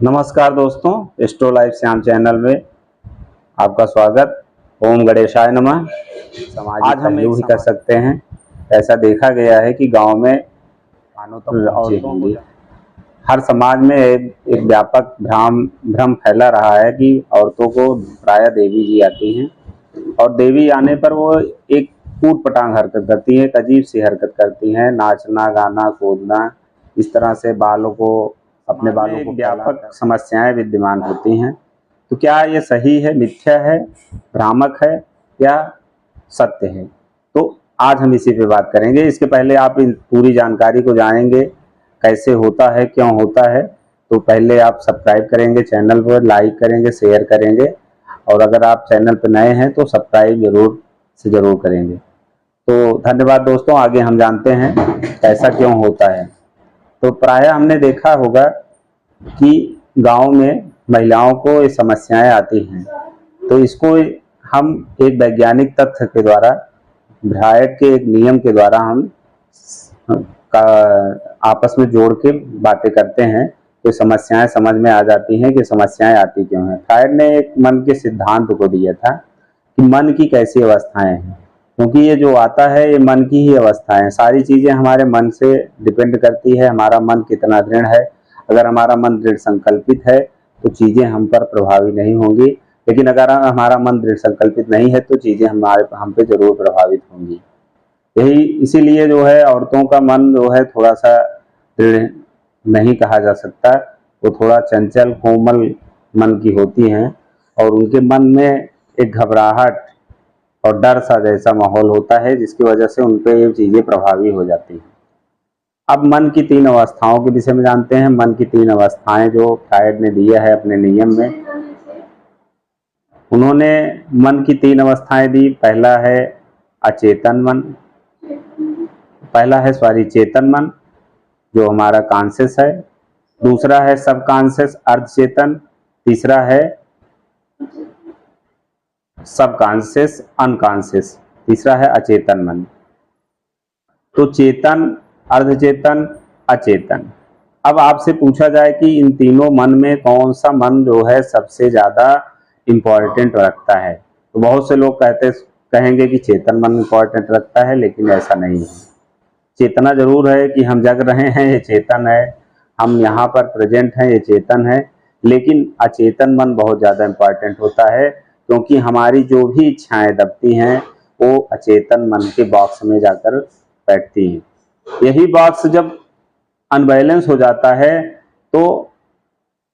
नमस्कार दोस्तों, astro life Shyam channel में आपका स्वागत। ओम गणेशाय नमः। आज हम पहलू ही कर सकते हैं। ऐसा देखा गया है कि गांव में औरतों को हर समाज में एक व्यापक भ्रम फैला रहा है कि औरतों को प्रायः देवी जी आती हैं और देवी आने पर वो एक कूट पटांग हरकत करती है, एक अजीब सी हरकत करती हैं, नाचना गाना कूदना, इस तरह से अपने बालों को व्यापक समस्याएं विद्यमान होती हैं। तो क्या ये सही है, मिथ्या है, भ्रामक है या सत्य है? तो आज हम इसी पे बात करेंगे। इसके पहले आप इन पूरी जानकारी को जानेंगे, कैसे होता है, क्यों होता है। तो पहले आप सब्सक्राइब करेंगे चैनल पर, लाइक करेंगे, शेयर करेंगे, और अगर आप चैनल पर नए हैं तो सब्सक्राइब जरूर करेंगे। तो धन्यवाद दोस्तों। आगे हम जानते हैं ऐसा क्यों होता है। तो प्रायः हमने देखा होगा कि गांव में महिलाओं को ये समस्याएं आती हैं। तो इसको हम एक वैज्ञानिक तथ्य के द्वारा, ब्रायट के एक नियम के द्वारा हम आपस में जोड़ के बातें करते हैं तो समस्याएं समझ में आ जाती हैं कि समस्याएं आती क्यों हैं। फ्रायड ने एक मन के सिद्धांत को दिया था कि मन की कैसी अवस्थाएं हैं, क्योंकि ये जो आता है ये मन की ही अवस्थाएं। सारी चीजें हमारे मन से डिपेंड करती है, हमारा मन कितना दृढ़ है। अगर हमारा मन दृढ़ संकल्पित है तो चीजें हम पर प्रभावी नहीं होंगी, लेकिन अगर हमारा मन दृढ़ संकल्पित नहीं है तो चीजें हम पे जरूर प्रभावित होंगी। यही इसीलिए जो है औरतों का मन जो है थोड़ा सा दृढ़ नहीं कहा जा सकता, वो थोड़ा चंचल कोमल मन की होती हैं और उनके मन में एक घबराहट और डर सा जैसा माहौल होता है, जिसकी वजह से उन पे ये चीजें प्रभावी हो जाती हैं। अब मन की 3 अवस्थाओं के विषय में जानते हैं। मन की 3 अवस्थाएं जो फ्रायड ने दिया है अपने नियम में, उन्होंने मन की 3 अवस्थाएं दी। पहला है चेतन मन, जो हमारा कॉन्शियस है। दूसरा है सब कॉन्शियस अर्धचेतन। तीसरा है सब कॉन्शियस अनकॉन्शियस। तीसरा है अचेतन मन। तो चेतन, अर्धचेतन, अचेतन। अब आपसे पूछा जाए कि इन तीनों मन में कौन सा मन जो है सबसे ज्यादा इम्पोर्टेंट रखता है, तो बहुत से लोग कहेंगे कि चेतन मन इम्पोर्टेंट रखता है, लेकिन ऐसा नहीं है। चेतना जरूर है कि हम जग रहे हैं, ये चेतन है। हम यहाँ पर प्रेजेंट हैं, ये चेतन है। लेकिन अचेतन मन बहुत ज्यादा इम्पोर्टेंट होता है, क्योंकि हमारी जो भी इच्छाएं दबती हैं वो अचेतन मन के बॉक्स में जाकर बैठती हैं। यही बॉक्स जब अनबैलेंस हो जाता है तो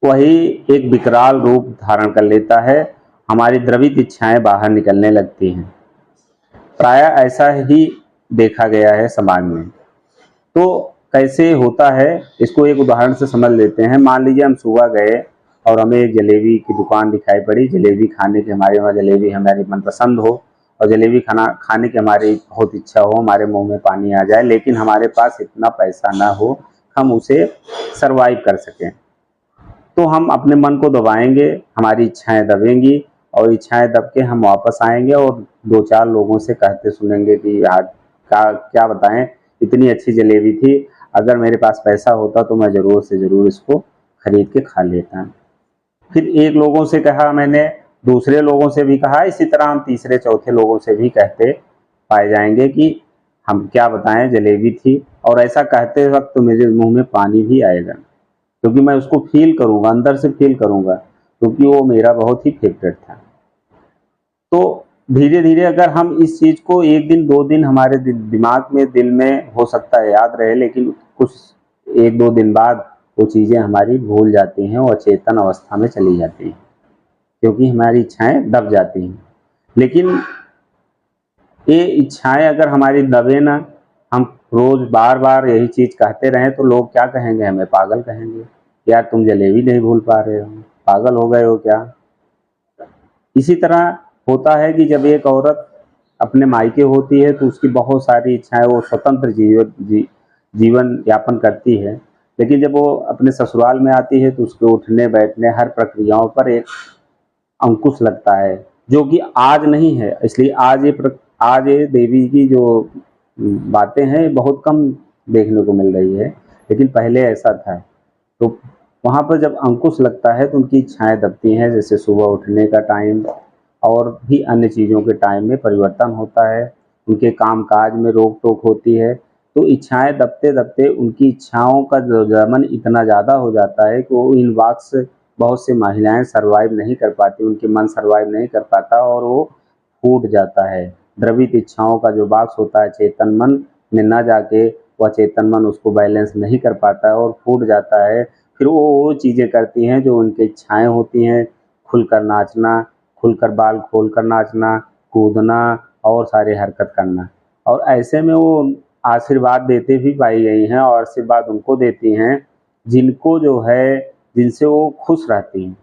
वही एक विकराल रूप धारण कर लेता है, हमारी द्रवित इच्छाएं बाहर निकलने लगती हैं। प्रायः ऐसा ही देखा गया है समाज में। तो कैसे होता है, इसको एक उदाहरण से समझ लेते हैं। मान लीजिए हम सुबह गए और हमें एक जलेबी की दुकान दिखाई पड़ी। जलेबी खाने की, हमारे वहाँ जलेबी हमारी मनपसंद हो और जलेबी खाने की हमारी बहुत इच्छा हो, हमारे मुंह में पानी आ जाए, लेकिन हमारे पास इतना पैसा ना हो हम उसे सरवाइव कर सकें। तो हम अपने मन को दबाएंगे, हमारी इच्छाएं दबेंगी और इच्छाएं दब के हम वापस आएंगे और 2-4 लोगों से कहते सुनेंगे कि यार क्या बताएं, इतनी अच्छी जलेबी थी, अगर मेरे पास पैसा होता तो मैं जरूर से जरूर इसको खरीद के खा लेता। फिर एक लोगों से कहा मैंने, दूसरे लोगों से भी कहा, इसी तरह हम तीसरे चौथे लोगों से भी कहते पाए जाएंगे कि हम क्या बताएं, जलेबी थी। और ऐसा कहते वक्त तो मेरे मुंह में पानी भी आएगा, क्योंकि मैं उसको फील करूंगा, अंदर से फील करूंगा, क्योंकि वो मेरा बहुत ही फेवरेट था। तो धीरे धीरे अगर हम इस चीज को 1 दिन 2 दिन हमारे दिमाग में, दिल में हो सकता है याद रहे, लेकिन कुछ 1-2 दिन बाद वो चीजें हमारी भूल जाती हैं और अचेतन अवस्था में चली जाती हैं, क्योंकि हमारी इच्छाएं दब जाती हैं। लेकिन ये इच्छाएं अगर हमारी दबे ना, हम रोज बार बार यही चीज कहते रहें, तो लोग क्या कहेंगे, हमें पागल कहेंगे। यार तुम जलेबी नहीं भूल पा रहे हो, पागल हो गए हो क्या? इसी तरह होता है कि जब एक औरत अपने मायके होती है तो उसकी बहुत सारी इच्छाएं, वो स्वतंत्र जीवन यापन करती है, लेकिन जब वो अपने ससुराल में आती है तो उसके उठने बैठने हर प्रक्रियाओं पर एक अंकुश लगता है, जो कि आज नहीं है। इसलिए आज ये देवी की जो बातें हैं बहुत कम देखने को मिल रही है, लेकिन पहले ऐसा था। तो वहाँ पर जब अंकुश लगता है तो उनकी इच्छाएं दबती हैं, जैसे सुबह उठने का टाइम और भी अन्य चीज़ों के टाइम में परिवर्तन होता है, उनके काम काज में रोक टोक होती है। तो इच्छाएं दबते दबते उनकी इच्छाओं का जो दमन इतना ज़्यादा हो जाता है कि वो इन वाक से बहुत सी महिलाएं सर्वाइव नहीं कर पाती, उनके मन सर्वाइव नहीं कर पाता और वो फूट जाता है। द्रवित इच्छाओं का जो बाक्स होता है चेतन मन में न जाके वह चेतन मन उसको बैलेंस नहीं कर पाता है और फूट जाता है। फिर वो चीज़ें करती हैं जो उनकी इच्छाएं होती हैं, खुलकर नाचना, खुलकर बाल खोलकर नाचना, कूदना और सारी हरकत करना। और ऐसे में वो आशीर्वाद देते भी पाई गई हैं और आशीर्वाद उनको देती हैं जिनको जो है जिनसे वो खुश रहती हैं।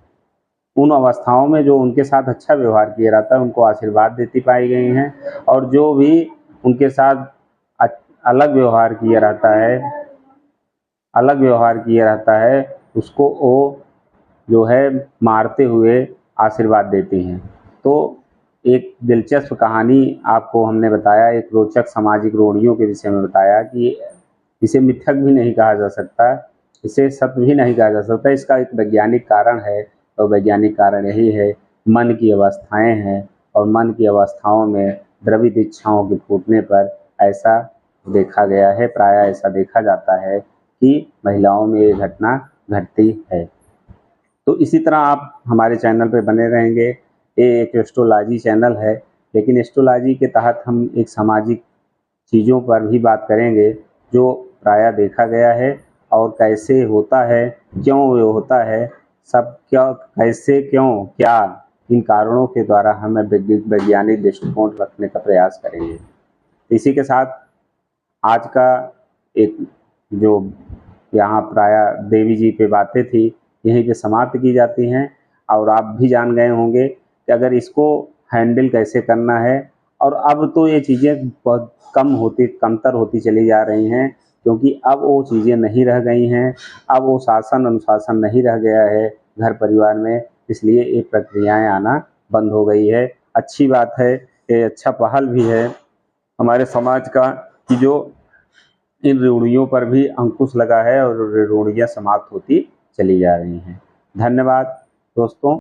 उन अवस्थाओं में जो उनके साथ अच्छा व्यवहार किया जाता है उनको आशीर्वाद देती पाई गई हैं, और जो भी उनके साथ अलग व्यवहार किया रहता है, अलग व्यवहार किया रहता है उसको वो जो है मारते हुए आशीर्वाद देती हैं। तो एक दिलचस्प कहानी आपको हमने बताया, एक रोचक सामाजिक रूढ़ियों के विषय में बताया कि इसे मिथक भी नहीं कहा जा सकता, इसे सत्य भी नहीं कहा जा सकता, इसका एक वैज्ञानिक कारण है। और वैज्ञानिक कारण यही है, मन की अवस्थाएं हैं और मन की अवस्थाओं में द्रवित इच्छाओं के फूटने पर ऐसा देखा गया है, प्रायः ऐसा देखा जाता है कि महिलाओं में ये घटना घटती है। तो इसी तरह आप हमारे चैनल पे बने रहेंगे। ये एक एस्ट्रोलॉजी चैनल है, लेकिन एस्ट्रोलॉजी के तहत हम एक सामाजिक चीज़ों पर भी बात करेंगे जो प्रायः देखा गया है और कैसे होता है, क्यों ये होता है, सब क्या कैसे क्यों क्या, इन कारणों के द्वारा हमें वैज्ञानिक दृष्टिकोण रखने का प्रयास करेंगे। इसी के साथ आज का एक जो यहाँ प्रायः देवी जी पे बातें थी यहीं पे समाप्त की जाती हैं, और आप भी जान गए होंगे कि अगर इसको हैंडल कैसे करना है। और अब तो ये चीज़ें बहुत कमतर होती चली जा रही हैं, क्योंकि अब वो चीज़ें नहीं रह गई हैं, अब वो शासन अनुशासन नहीं रह गया है घर परिवार में, इसलिए ये प्रक्रियाएं आना बंद हो गई है। अच्छी बात है, ये अच्छा पहल भी है हमारे समाज का कि जो इन रूढ़ियों पर भी अंकुश लगा है और रूढ़ियाँ समाप्त होती चली जा रही हैं। धन्यवाद दोस्तों।